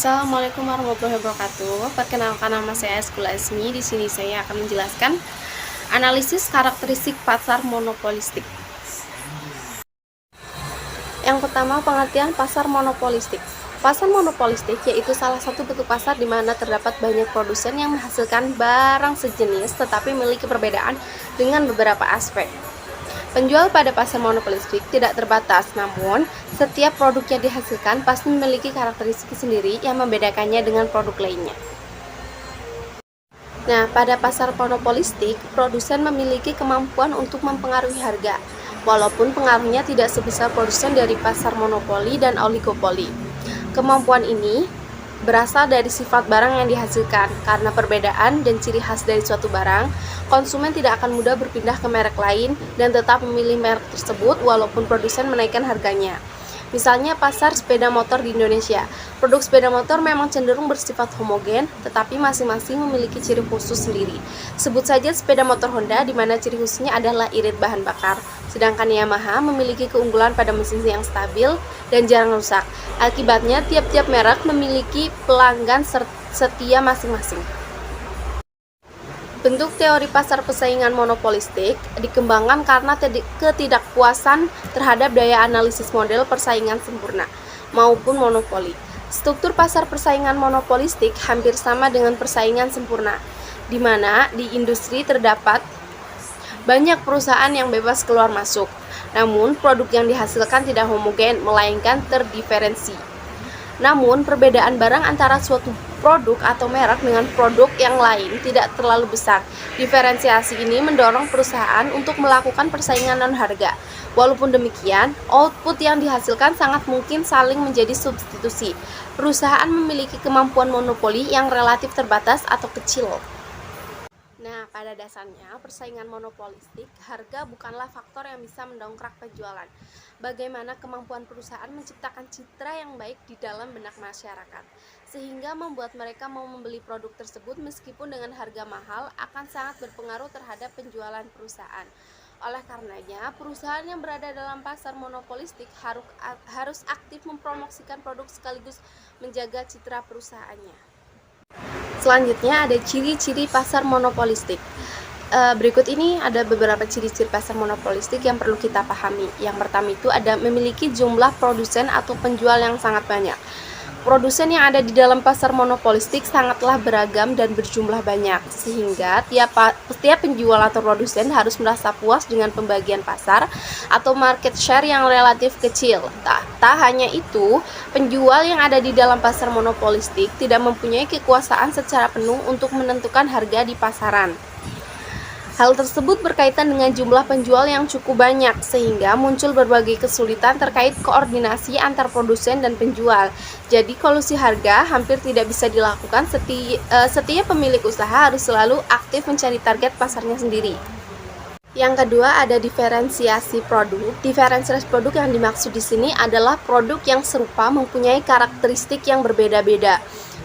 Assalamualaikum warahmatullahi wabarakatuh. Perkenalkan, nama saya Eskul Asmi. Di sini saya akan menjelaskan analisis karakteristik pasar monopolistik. Yang pertama, pengertian pasar monopolistik. Pasar monopolistik yaitu salah satu bentuk pasar di mana terdapat banyak produsen yang menghasilkan barang sejenis tetapi memiliki perbedaan dengan beberapa aspek. Penjual pada pasar monopolistik tidak terbatas, namun setiap produk yang dihasilkan pasti memiliki karakteristik sendiri yang membedakannya dengan produk lainnya. Nah, pada pasar monopolistik, produsen memiliki kemampuan untuk mempengaruhi harga, walaupun pengaruhnya tidak sebesar produsen dari pasar monopoli dan oligopoli. Kemampuan ini berasal dari sifat barang yang dihasilkan. Karena perbedaan dan ciri khas dari suatu barang, konsumen tidak akan mudah berpindah ke merek lain dan tetap memilih merek tersebut walaupun produsen menaikkan harganya. Misalnya pasar sepeda motor di Indonesia. Produk sepeda motor memang cenderung bersifat homogen, tetapi masing-masing memiliki ciri khusus sendiri. Sebut saja sepeda motor Honda, di mana ciri khususnya adalah irit bahan bakar. Sedangkan Yamaha memiliki keunggulan pada mesin yang stabil dan jarang rusak. Akibatnya, tiap-tiap merek memiliki pelanggan setia masing-masing. Bentuk teori pasar persaingan monopolistik dikembangkan karena ketidakpuasan terhadap daya analisis model persaingan sempurna maupun monopoli. Struktur pasar persaingan monopolistik hampir sama dengan persaingan sempurna, di mana di industri terdapat banyak perusahaan yang bebas keluar masuk. Namun, produk yang dihasilkan tidak homogen, melainkan terdiferensi. Namun, perbedaan barang antara suatu produk atau merek dengan produk yang lain tidak terlalu besar. Diferensiasi ini mendorong perusahaan untuk melakukan persaingan non harga. Walaupun demikian, output yang dihasilkan sangat mungkin saling menjadi substitusi. Perusahaan memiliki kemampuan monopoli yang relatif terbatas atau kecil. Nah, pada dasarnya, persaingan monopolistik, harga bukanlah faktor yang bisa mendongkrak penjualan. Bagaimana kemampuan perusahaan menciptakan citra yang baik di dalam benak masyarakat, sehingga membuat mereka mau membeli produk tersebut meskipun dengan harga mahal akan sangat berpengaruh terhadap penjualan perusahaan. Oleh karenanya, perusahaan yang berada dalam pasar monopolistik harus aktif mempromosikan produk sekaligus menjaga citra perusahaannya. Selanjutnya ada ciri-ciri pasar monopolistik. Berikut ini ada beberapa ciri-ciri pasar monopolistik yang perlu kita pahami. Yang pertama itu ada memiliki jumlah produsen atau penjual yang sangat banyak. Produsen yang ada di dalam pasar monopolistik sangatlah beragam dan berjumlah banyak, sehingga setiap penjual atau produsen harus merasa puas dengan pembagian pasar atau market share yang relatif kecil. Tak hanya itu, penjual yang ada di dalam pasar monopolistik tidak mempunyai kekuasaan secara penuh untuk menentukan harga di pasaran. Hal tersebut berkaitan dengan jumlah penjual yang cukup banyak, sehingga muncul berbagai kesulitan terkait koordinasi antar produsen dan penjual. Jadi kolusi harga hampir tidak bisa dilakukan. Setiap pemilik usaha harus selalu aktif mencari target pasarnya sendiri. Yang kedua ada diferensiasi produk. Diferensiasi produk yang dimaksud di sini adalah produk yang serupa mempunyai karakteristik yang berbeda-beda.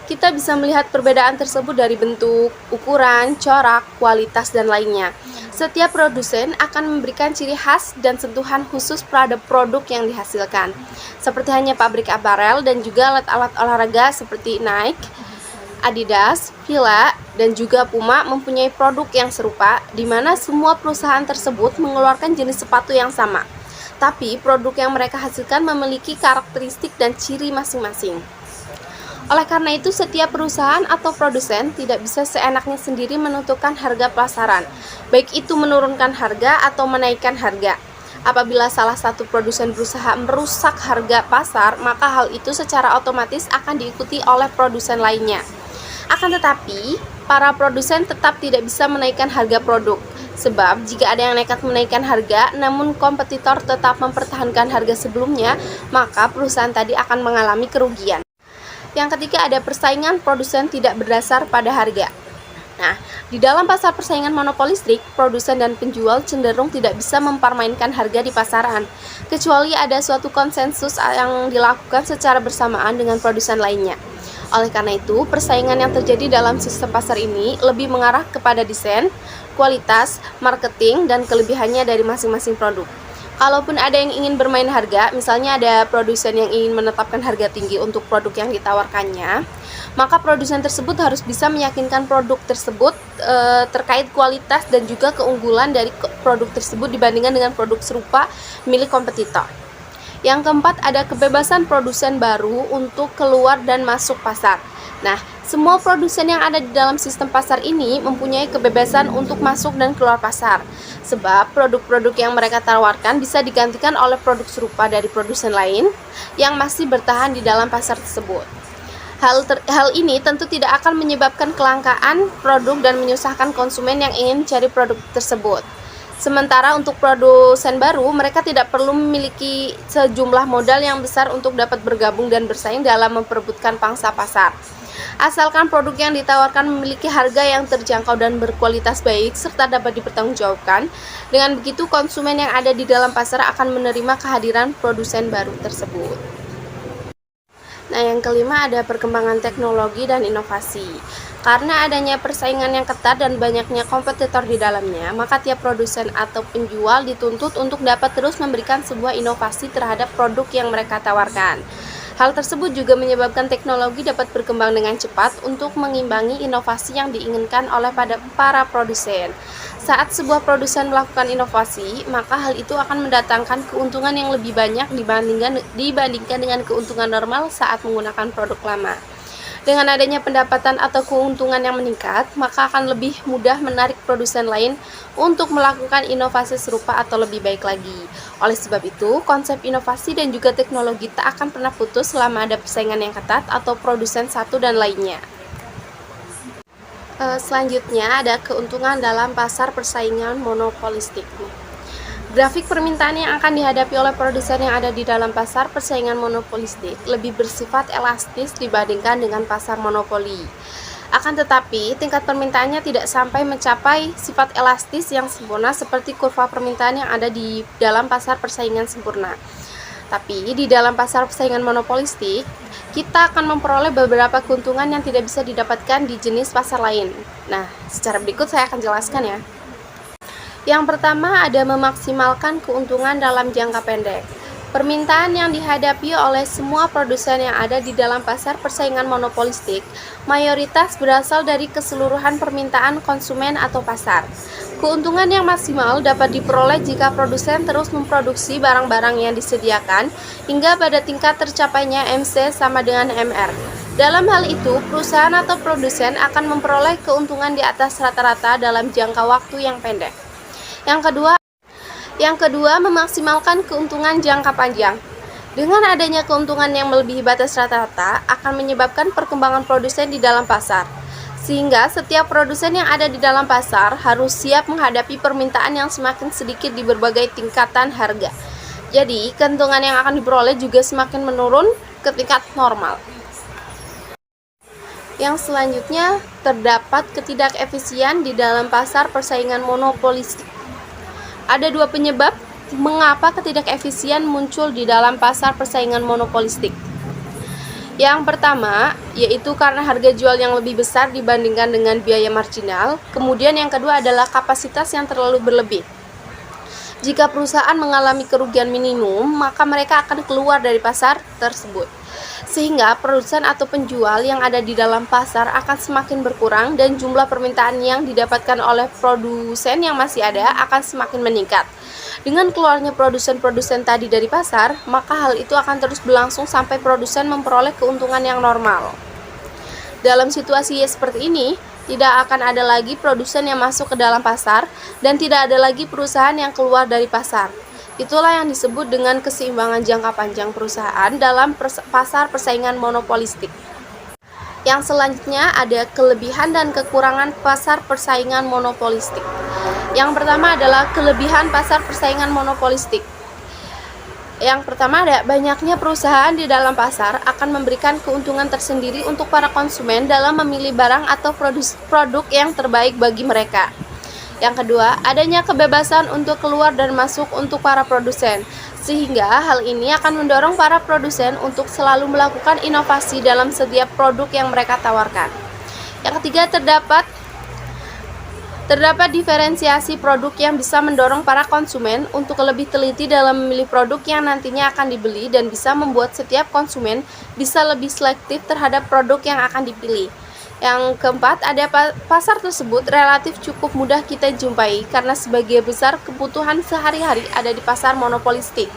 Kita bisa melihat perbedaan tersebut dari bentuk, ukuran, corak, kualitas, dan lainnya. Setiap produsen akan memberikan ciri khas dan sentuhan khusus pada produk yang dihasilkan. Seperti hanya pabrik aparel dan juga alat-alat olahraga seperti Nike, Adidas, Fila, dan juga Puma mempunyai produk yang serupa, di mana semua perusahaan tersebut mengeluarkan jenis sepatu yang sama. Tapi produk yang mereka hasilkan memiliki karakteristik dan ciri masing-masing. Oleh karena itu, setiap perusahaan atau produsen tidak bisa seenaknya sendiri menentukan harga pasaran, baik itu menurunkan harga atau menaikkan harga. Apabila salah satu produsen berusaha merusak harga pasar, maka hal itu secara otomatis akan diikuti oleh produsen lainnya. Akan tetapi, para produsen tetap tidak bisa menaikkan harga produk. Sebab, jika ada yang nekat menaikkan harga, namun kompetitor tetap mempertahankan harga sebelumnya, maka perusahaan tadi akan mengalami kerugian. Yang ketiga ada persaingan produsen tidak berdasar pada harga. Nah, di dalam pasar persaingan monopolistik, produsen dan penjual cenderung tidak bisa mempermainkan harga di pasaran, kecuali ada suatu konsensus yang dilakukan secara bersamaan dengan produsen lainnya. Oleh karena itu, persaingan yang terjadi dalam sistem pasar ini lebih mengarah kepada desain, kualitas, marketing, dan kelebihannya dari masing-masing produk. Kalaupun ada yang ingin bermain harga, misalnya ada produsen yang ingin menetapkan harga tinggi untuk produk yang ditawarkannya, maka produsen tersebut harus bisa meyakinkan produk tersebut terkait kualitas dan juga keunggulan dari produk tersebut dibandingkan dengan produk serupa milik kompetitor. Yang keempat, ada kebebasan produsen baru untuk keluar dan masuk pasar. Nah, semua produsen yang ada di dalam sistem pasar ini mempunyai kebebasan untuk masuk dan keluar pasar, sebab produk-produk yang mereka tawarkan bisa digantikan oleh produk serupa dari produsen lain yang masih bertahan di dalam pasar tersebut. Hal ini tentu tidak akan menyebabkan kelangkaan produk dan menyusahkan konsumen yang ingin mencari produk tersebut. Sementara untuk produsen baru, mereka tidak perlu memiliki sejumlah modal yang besar untuk dapat bergabung dan bersaing dalam memperebutkan pangsa pasar. Asalkan produk yang ditawarkan memiliki harga yang terjangkau dan berkualitas baik serta dapat dipertanggungjawabkan, dengan begitu konsumen yang ada di dalam pasar akan menerima kehadiran produsen baru tersebut. Nah, yang kelima ada perkembangan teknologi dan inovasi. Karena adanya persaingan yang ketat dan banyaknya kompetitor di dalamnya, maka tiap produsen atau penjual dituntut untuk dapat terus memberikan sebuah inovasi terhadap produk yang mereka tawarkan. Hal tersebut juga menyebabkan teknologi dapat berkembang dengan cepat untuk mengimbangi inovasi yang diinginkan oleh para produsen. Saat sebuah produsen melakukan inovasi, maka hal itu akan mendatangkan keuntungan yang lebih banyak dibandingkan dengan keuntungan normal saat menggunakan produk lama. Dengan adanya pendapatan atau keuntungan yang meningkat, maka akan lebih mudah menarik produsen lain untuk melakukan inovasi serupa atau lebih baik lagi. Oleh sebab itu, konsep inovasi dan juga teknologi tak akan pernah putus selama ada persaingan yang ketat atau produsen satu dan lainnya. Selanjutnya ada keuntungan dalam pasar persaingan monopolistik. Grafik permintaan yang akan dihadapi oleh produsen yang ada di dalam pasar persaingan monopolistik lebih bersifat elastis dibandingkan dengan pasar monopoli. Akan tetapi, tingkat permintaannya tidak sampai mencapai sifat elastis yang sempurna seperti kurva permintaan yang ada di dalam pasar persaingan sempurna. Tapi, di dalam pasar persaingan monopolistik, kita akan memperoleh beberapa keuntungan yang tidak bisa didapatkan di jenis pasar lain. Nah, secara berikut saya akan jelaskan ya. Yang pertama ada memaksimalkan keuntungan dalam jangka pendek. Permintaan yang dihadapi oleh semua produsen yang ada di dalam pasar persaingan monopolistik mayoritas berasal dari keseluruhan permintaan konsumen atau pasar. Keuntungan yang maksimal dapat diperoleh jika produsen terus memproduksi barang-barang yang disediakan hingga pada tingkat tercapainya MC sama dengan MR. Dalam hal itu, perusahaan atau produsen akan memperoleh keuntungan di atas rata-rata dalam jangka waktu yang pendek. Yang kedua, memaksimalkan keuntungan jangka panjang. Dengan adanya keuntungan yang melebihi batas rata-rata akan menyebabkan perkembangan produsen di dalam pasar. Sehingga setiap produsen yang ada di dalam pasar harus siap menghadapi permintaan yang semakin sedikit di berbagai tingkatan harga. Jadi, keuntungan yang akan diperoleh juga semakin menurun ke tingkat normal. Yang selanjutnya, terdapat ketidakefisien di dalam pasar persaingan monopolistik. Ada dua penyebab mengapa ketidakefisien muncul di dalam pasar persaingan monopolistik. Yang pertama, yaitu karena harga jual yang lebih besar dibandingkan dengan biaya marginal. Kemudian yang kedua adalah kapasitas yang terlalu berlebih. Jika perusahaan mengalami kerugian minimum, maka mereka akan keluar dari pasar tersebut. Sehingga produsen atau penjual yang ada di dalam pasar akan semakin berkurang dan jumlah permintaan yang didapatkan oleh produsen yang masih ada akan semakin meningkat. Dengan keluarnya produsen-produsen tadi dari pasar, maka hal itu akan terus berlangsung sampai produsen memperoleh keuntungan yang normal. Dalam situasi seperti ini, tidak akan ada lagi produsen yang masuk ke dalam pasar dan tidak ada lagi perusahaan yang keluar dari pasar. Itulah yang disebut dengan keseimbangan jangka panjang perusahaan dalam pasar persaingan monopolistik. Yang selanjutnya ada kelebihan dan kekurangan pasar persaingan monopolistik. Yang pertama adalah kelebihan pasar persaingan monopolistik. Yang pertama ada banyaknya perusahaan di dalam pasar akan memberikan keuntungan tersendiri untuk para konsumen dalam memilih barang atau produk yang terbaik bagi mereka. Yang kedua, adanya kebebasan untuk keluar dan masuk untuk para produsen, sehingga hal ini akan mendorong para produsen untuk selalu melakukan inovasi dalam setiap produk yang mereka tawarkan. Yang ketiga, terdapat Terdapat diferensiasi produk yang bisa mendorong para konsumen untuk lebih teliti dalam memilih produk yang nantinya akan dibeli dan bisa membuat setiap konsumen bisa lebih selektif terhadap produk yang akan dipilih. Yang keempat, ada pasar tersebut relatif cukup mudah kita jumpai karena sebagian besar kebutuhan sehari-hari ada di pasar monopolistik.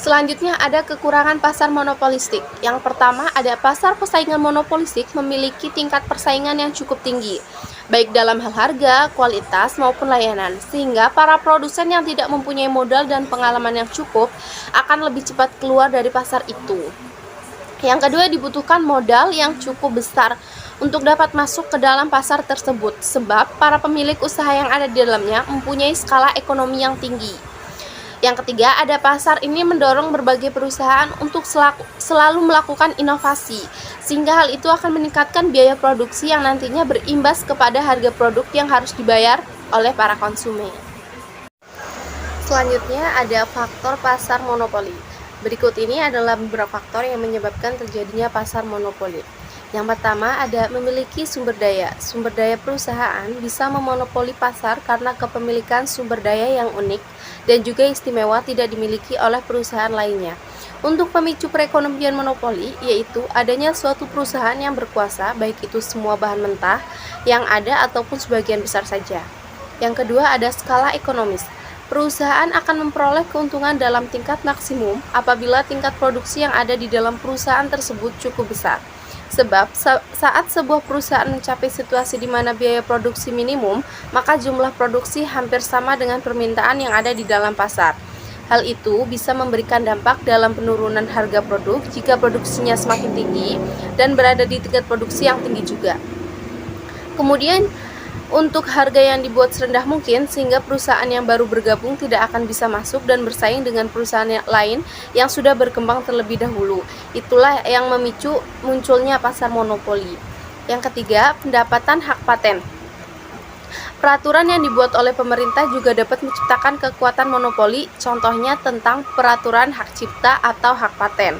Selanjutnya ada kekurangan pasar monopolistik. Yang pertama, ada pasar persaingan monopolistik memiliki tingkat persaingan yang cukup tinggi, baik dalam hal harga, kualitas, maupun layanan, sehingga para produsen yang tidak mempunyai modal dan pengalaman yang cukup akan lebih cepat keluar dari pasar itu. Yang kedua, dibutuhkan modal yang cukup besar untuk dapat masuk ke dalam pasar tersebut, sebab para pemilik usaha yang ada di dalamnya mempunyai skala ekonomi yang tinggi. Yang ketiga, ada pasar ini mendorong berbagai perusahaan untuk selalu melakukan inovasi, sehingga hal itu akan meningkatkan biaya produksi yang nantinya berimbas kepada harga produk yang harus dibayar oleh para konsumen. Selanjutnya ada faktor pasar monopoli. Berikut ini adalah beberapa faktor yang menyebabkan terjadinya pasar monopoli. Yang pertama, ada memiliki sumber daya. Sumber daya perusahaan bisa memonopoli pasar karena kepemilikan sumber daya yang unik dan juga istimewa tidak dimiliki oleh perusahaan lainnya. Untuk pemicu perekonomian monopoli, yaitu adanya suatu perusahaan yang berkuasa, baik itu semua bahan mentah yang ada ataupun sebagian besar saja. Yang kedua, ada skala ekonomis. Perusahaan akan memperoleh keuntungan dalam tingkat maksimum apabila tingkat produksi yang ada di dalam perusahaan tersebut cukup besar. Sebab saat sebuah perusahaan mencapai situasi di mana biaya produksi minimum, maka jumlah produksi hampir sama dengan permintaan yang ada di dalam pasar. Hal itu bisa memberikan dampak dalam penurunan harga produk jika produksinya semakin tinggi dan berada di tingkat produksi yang tinggi juga. Kemudian, untuk harga yang dibuat serendah mungkin sehingga perusahaan yang baru bergabung tidak akan bisa masuk dan bersaing dengan perusahaan yang lain yang sudah berkembang terlebih dahulu. Itulah yang memicu munculnya pasar monopoli. Yang ketiga, pendapatan hak paten. Peraturan yang dibuat oleh pemerintah juga dapat menciptakan kekuatan monopoli, contohnya tentang peraturan hak cipta atau hak paten.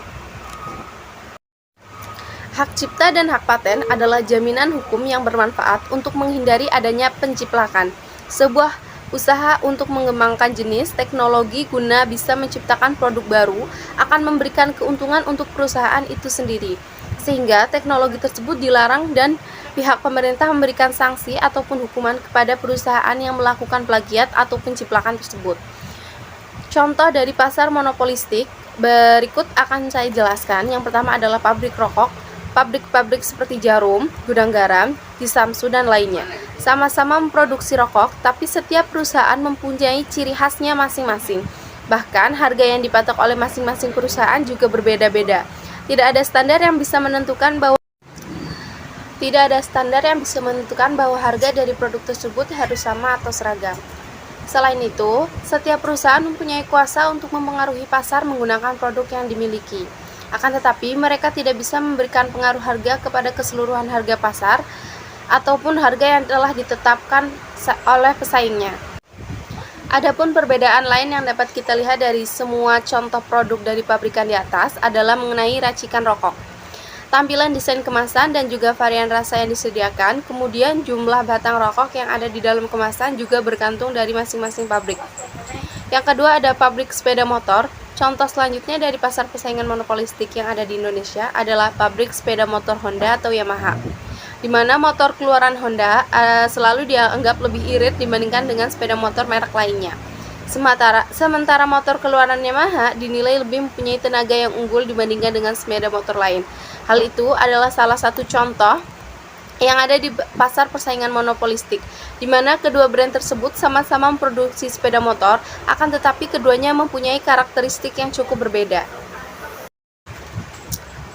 Hak cipta dan hak paten adalah jaminan hukum yang bermanfaat untuk menghindari adanya penciplakan. Sebuah usaha untuk mengembangkan jenis teknologi guna bisa menciptakan produk baru akan memberikan keuntungan untuk perusahaan itu sendiri, sehingga teknologi tersebut dilarang dan pihak pemerintah memberikan sanksi ataupun hukuman kepada perusahaan yang melakukan plagiat atau penciplakan tersebut. Contoh dari pasar monopolistik berikut akan saya jelaskan. Yang pertama adalah pabrik rokok. Pabrik-pabrik seperti Jarum, Gudang Garam, di Samsu, dan lainnya sama-sama memproduksi rokok, tapi setiap perusahaan mempunyai ciri khasnya masing-masing. Bahkan harga yang dipatok oleh masing-masing perusahaan juga berbeda-beda. Tidak ada standar yang bisa menentukan bahwa harga dari produk tersebut harus sama atau seragam. Selain itu, setiap perusahaan mempunyai kuasa untuk mempengaruhi pasar menggunakan produk yang dimiliki. Akan tetapi, mereka tidak bisa memberikan pengaruh harga kepada keseluruhan harga pasar ataupun harga yang telah ditetapkan oleh pesaingnya. Adapun perbedaan lain yang dapat kita lihat dari semua contoh produk dari pabrikan di atas adalah mengenai racikan rokok. Tampilan desain kemasan dan juga varian rasa yang disediakan, kemudian jumlah batang rokok yang ada di dalam kemasan juga bergantung dari masing-masing pabrik. Yang kedua ada pabrik sepeda motor. Contoh selanjutnya dari pasar persaingan monopolistik yang ada di Indonesia adalah pabrik sepeda motor Honda atau Yamaha, di mana motor keluaran Honda selalu dianggap lebih irit dibandingkan dengan sepeda motor merek lainnya. Sementara motor keluaran Yamaha dinilai lebih mempunyai tenaga yang unggul dibandingkan dengan sepeda motor lain. Hal itu adalah salah satu contoh yang ada di pasar persaingan monopolistik, di mana kedua brand tersebut sama-sama memproduksi sepeda motor, akan tetapi keduanya mempunyai karakteristik yang cukup berbeda.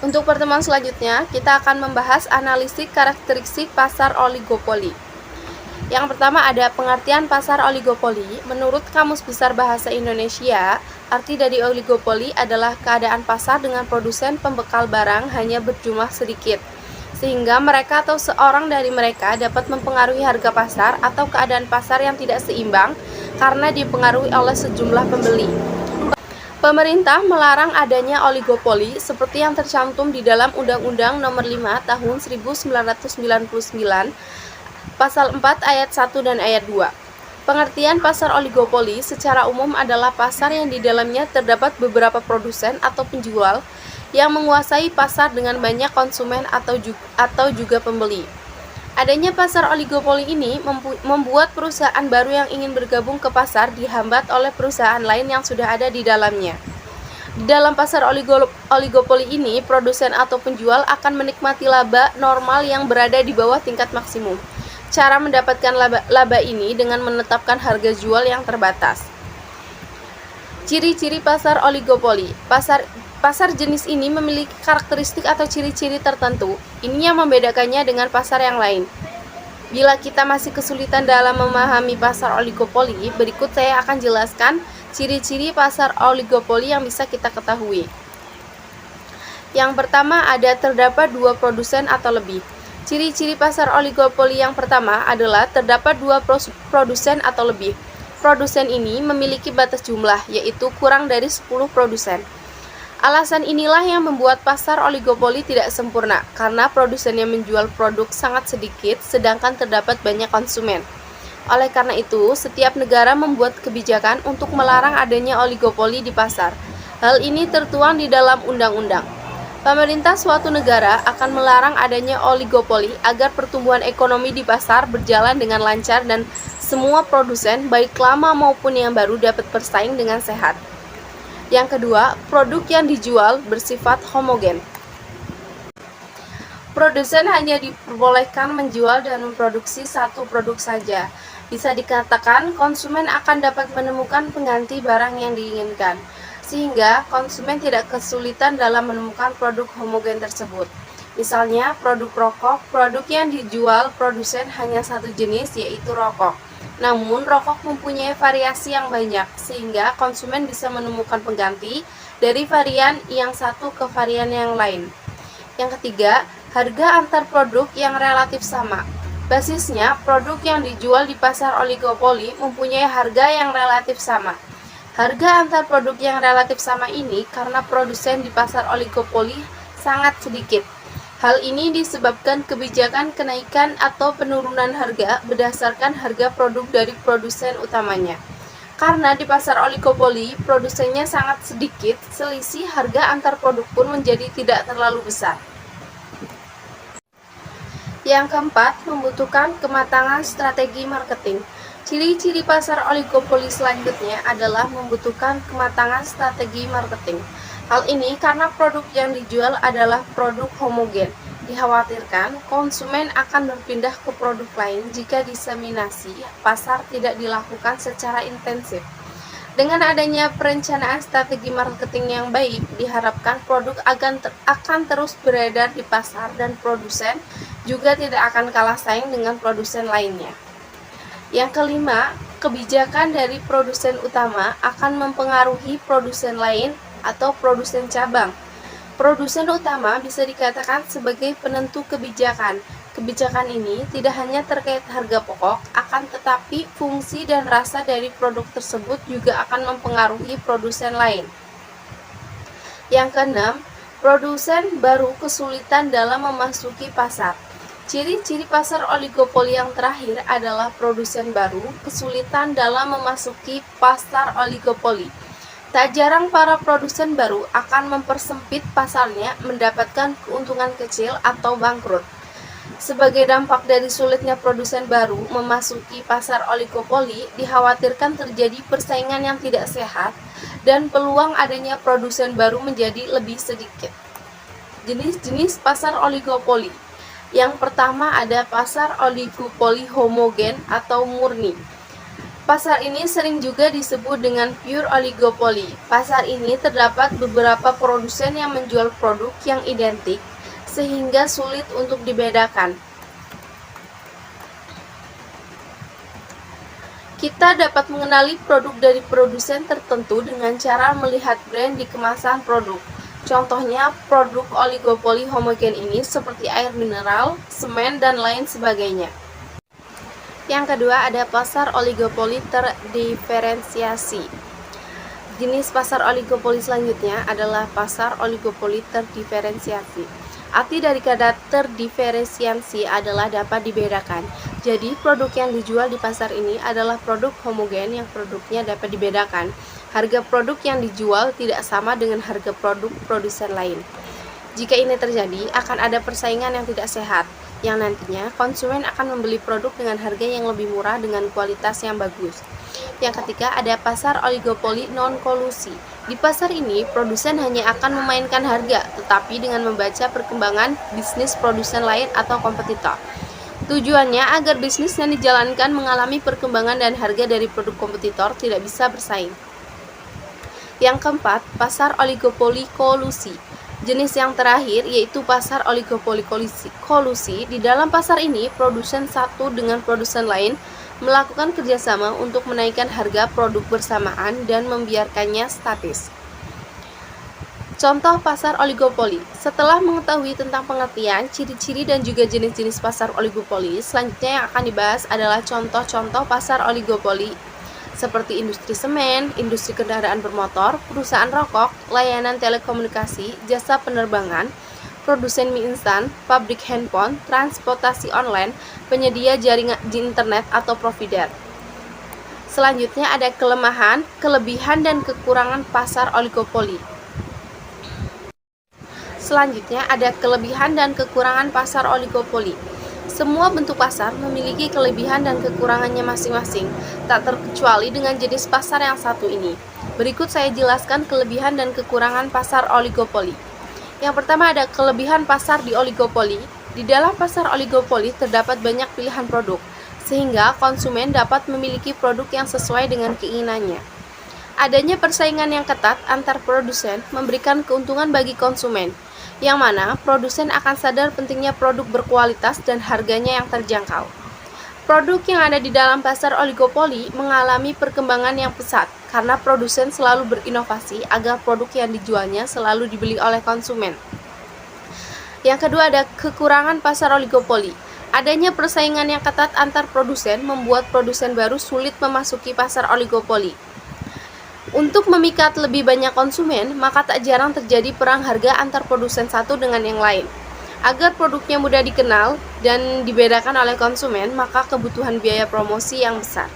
Untuk pertemuan selanjutnya, kita akan membahas analisis karakteristik pasar oligopoli. Yang pertama ada pengertian pasar oligopoli. Menurut Kamus Besar Bahasa Indonesia, arti dari oligopoli adalah keadaan pasar dengan produsen pembekal barang hanya berjumlah sedikit, sehingga mereka atau seorang dari mereka dapat mempengaruhi harga pasar atau keadaan pasar yang tidak seimbang karena dipengaruhi oleh sejumlah pembeli. Pemerintah melarang adanya oligopoli seperti yang tercantum di dalam Undang-Undang Nomor 5 Tahun 1999 Pasal 4 ayat 1 dan ayat 2. Pengertian pasar oligopoli secara umum adalah pasar yang di dalamnya terdapat beberapa produsen atau penjual yang menguasai pasar dengan banyak konsumen atau juga pembeli. Adanya pasar oligopoli ini membuat perusahaan baru yang ingin bergabung ke pasar dihambat oleh perusahaan lain yang sudah ada di dalamnya. Di dalam pasar oligopoli ini, produsen atau penjual akan menikmati laba normal yang berada di bawah tingkat maksimum. Cara mendapatkan laba ini dengan menetapkan harga jual yang terbatas. Ciri-ciri pasar oligopoli. Pasar jenis ini memiliki karakteristik atau ciri-ciri tertentu. Ini yang membedakannya dengan pasar yang lain. Bila kita masih kesulitan dalam memahami pasar oligopoli, berikut saya akan jelaskan ciri-ciri pasar oligopoli yang bisa kita ketahui. Yang pertama, terdapat dua produsen atau lebih. Ciri-ciri pasar oligopoli yang pertama adalah terdapat dua produsen atau lebih. Produsen ini memiliki batas jumlah, yaitu kurang dari 10 produsen. Alasan inilah yang membuat pasar oligopoli tidak sempurna, karena produsen yang menjual produk sangat sedikit, sedangkan terdapat banyak konsumen. Oleh karena itu, setiap negara membuat kebijakan untuk melarang adanya oligopoli di pasar. Hal ini tertuang di dalam undang-undang. Pemerintah suatu negara akan melarang adanya oligopoli agar pertumbuhan ekonomi di pasar berjalan dengan lancar dan semua produsen, baik lama maupun yang baru, dapat bersaing dengan sehat. Yang kedua, produk yang dijual bersifat homogen. Produsen hanya diperbolehkan menjual dan memproduksi satu produk saja. Bisa dikatakan konsumen akan dapat menemukan pengganti barang yang diinginkan, sehingga konsumen tidak kesulitan dalam menemukan produk homogen tersebut. Misalnya, produk rokok, produk yang dijual produsen hanya satu jenis, yaitu rokok. Namun, rokok mempunyai variasi yang banyak, sehingga konsumen bisa menemukan pengganti dari varian yang satu ke varian yang lain. Yang ketiga, harga antar produk yang relatif sama. Basisnya, produk yang dijual di pasar oligopoli mempunyai harga yang relatif sama. Harga antar produk yang relatif sama ini karena produsen di pasar oligopoli sangat sedikit. Hal ini disebabkan kebijakan kenaikan atau penurunan harga berdasarkan harga produk dari produsen utamanya. Karena di pasar oligopoli, produsennya sangat sedikit, selisih harga antar produk pun menjadi tidak terlalu besar. Yang keempat, membutuhkan kematangan strategi marketing. Ciri-ciri pasar oligopoli selanjutnya adalah membutuhkan kematangan strategi marketing. Hal ini karena produk yang dijual adalah produk homogen. Dikhawatirkan konsumen akan berpindah ke produk lain jika diseminasi pasar tidak dilakukan secara intensif. Dengan adanya perencanaan strategi marketing yang baik, diharapkan produk akan terus beredar di pasar dan produsen juga tidak akan kalah saing dengan produsen lainnya. Yang kelima, kebijakan dari produsen utama akan mempengaruhi produsen lain atau produsen cabang. Produsen utama bisa dikatakan sebagai penentu kebijakan. Kebijakan ini tidak hanya terkait harga pokok, akan tetapi fungsi dan rasa dari produk tersebut juga akan mempengaruhi produsen lain. Yang keenam, produsen baru kesulitan dalam memasuki pasar. Ciri-ciri pasar oligopoli yang terakhir adalah produsen baru kesulitan dalam memasuki pasar oligopoli. Tak jarang para produsen baru akan mempersempit pasarnya, mendapatkan keuntungan kecil atau bangkrut. Sebagai dampak dari sulitnya produsen baru memasuki pasar oligopoli, dikhawatirkan terjadi persaingan yang tidak sehat dan peluang adanya produsen baru menjadi lebih sedikit. Jenis-jenis pasar oligopoli. Yang pertama ada pasar oligopoli homogen atau murni. Pasar ini sering juga disebut dengan pure oligopoli. Pasar ini terdapat beberapa produsen yang menjual produk yang identik, sehingga sulit untuk dibedakan. Kita dapat mengenali produk dari produsen tertentu dengan cara melihat brand di kemasan produk. Contohnya, produk oligopoli homogen ini seperti air mineral, semen, dan lain sebagainya. Yang kedua ada pasar oligopoli terdiferensiasi. Jenis pasar oligopoli selanjutnya adalah pasar oligopoli terdiferensiasi. Arti dari kata terdiferensiasi adalah dapat dibedakan. Jadi, produk yang dijual di pasar ini adalah produk homogen yang produknya dapat dibedakan. Harga produk yang dijual tidak sama dengan harga produk produsen lain. Jika ini terjadi, akan ada persaingan yang tidak sehat, yang nantinya konsumen akan membeli produk dengan harga yang lebih murah dengan kualitas yang bagus. Yang ketiga, ada pasar oligopoli non-kolusi. Di pasar ini, produsen hanya akan memainkan harga, tetapi dengan membaca perkembangan bisnis produsen lain atau kompetitor. Tujuannya agar bisnis yang dijalankan mengalami perkembangan dan harga dari produk kompetitor tidak bisa bersaing. Yang keempat, pasar oligopoli kolusi. Jenis yang terakhir yaitu pasar oligopoli kolusi. Di dalam pasar ini, produsen satu dengan produsen lain melakukan kerjasama untuk menaikkan harga produk bersamaan dan membiarkannya statis. Contoh pasar oligopoli. Setelah mengetahui tentang pengertian, ciri-ciri dan juga jenis-jenis pasar oligopoli, selanjutnya yang akan dibahas adalah contoh-contoh pasar oligopoli seperti industri semen, industri kendaraan bermotor, perusahaan rokok, layanan telekomunikasi, jasa penerbangan, produsen mie instan, pabrik handphone, transportasi online, penyedia jaringan di internet atau provider. Selanjutnya ada kelemahan, kelebihan, dan kekurangan pasar oligopoli. Selanjutnya ada kelebihan dan kekurangan pasar oligopoli. Semua bentuk pasar memiliki kelebihan dan kekurangannya masing-masing, tak terkecuali dengan jenis pasar yang satu ini. Berikut saya jelaskan kelebihan dan kekurangan pasar oligopoli. Yang pertama ada kelebihan pasar di oligopoli. Di dalam pasar oligopoli terdapat banyak pilihan produk, sehingga konsumen dapat memiliki produk yang sesuai dengan keinginannya. Adanya persaingan yang ketat antar produsen memberikan keuntungan bagi konsumen, yang mana produsen akan sadar pentingnya produk berkualitas dan harganya yang terjangkau. Produk yang ada di dalam pasar oligopoli mengalami perkembangan yang pesat karena produsen selalu berinovasi agar produk yang dijualnya selalu dibeli oleh konsumen. Yang kedua ada kekurangan pasar oligopoli. Adanya persaingan yang ketat antar produsen membuat produsen baru sulit memasuki pasar oligopoli. Untuk memikat lebih banyak konsumen, maka tak jarang terjadi perang harga antar produsen satu dengan yang lain. Agar produknya mudah dikenal dan dibedakan oleh konsumen, maka kebutuhan biaya promosi yang besar.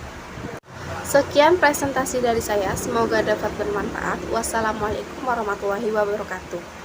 Sekian presentasi dari saya, semoga dapat bermanfaat. Wassalamualaikum warahmatullahi wabarakatuh.